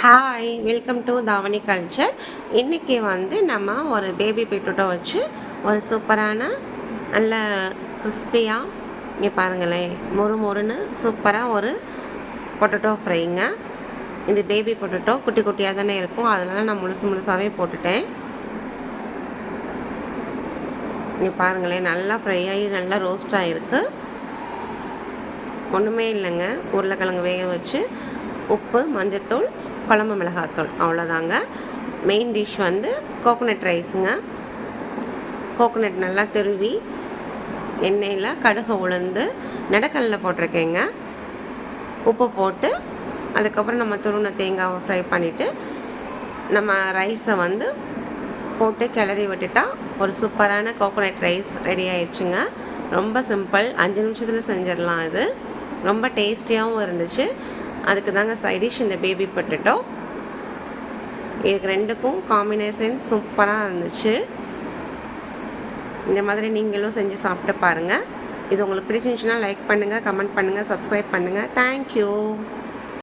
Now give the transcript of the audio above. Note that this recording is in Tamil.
ஹாய், வெல்கம் டு தாவணி கல்ச்சர். இன்றைக்கி நம்ம ஒரு பேபி பொட்டேட்டோ வச்சு ஒரு சூப்பரான நல்ல கிறிஸ்பியாக இங்கே பாருங்களேன், மொறு மொறுன்னு சூப்பராக ஒரு பொட்டேட்டோ ஃப்ரைங்க. இந்த பேபி பொட்டேட்டோ குட்டி குட்டியாக தானே இருக்கும், அதனால் நான் முழுசாகவே போட்டுட்டேன். இங்கே பாருங்களேன், நல்லா ஃப்ரை ஆகி நல்லா ரோஸ்ட் ஆகிருக்கு. ஒன்றுமே இல்லைங்க, உருளைக்கிழங்கு வேக வச்சு உப்பு, மஞ்சத்தூள், குழம்பு மிளகாத்தூள், அவ்வளோதாங்க. மெயின் டிஷ் கோகோனட் ரைஸுங்க. கோகோனட் நல்லா துருவி எண்ணெயில் கடுகு உளுந்து நெடக்கல்ல போட்டிருக்கேங்க. உப்பு போட்டு அதுக்கப்புறம் நம்ம துருவின தேங்காவை ஃப்ரை பண்ணிவிட்டு நம்ம ரைஸை போட்டு கிளறி விட்டுட்டா ஒரு சூப்பரான கோகோனட் ரைஸ் ரெடி ஆயிடுச்சுங்க. ரொம்ப சிம்பிள், 5 நிமிஷத்தில் செஞ்சிடலாம். இது ரொம்ப டேஸ்டியாகவும் இருந்துச்சு. அதுக்கு தாங்க சைடிஷ் இந்த பேபி பொட்டேட்டோ. இதுக்கு ரெண்டுக்கும் காம்பினேஷன் சூப்பராக இருந்துச்சு. இந்த மாதிரி நீங்களும் செஞ்சு சாப்பிட்டு பாருங்கள். இது உங்களுக்கு பிடிச்சிருந்துச்சுன்னா லைக் பண்ணுங்கள், கமெண்ட் பண்ணுங்கள், சப்ஸ்கிரைப் பண்ணுங்கள். தேங்க்யூ.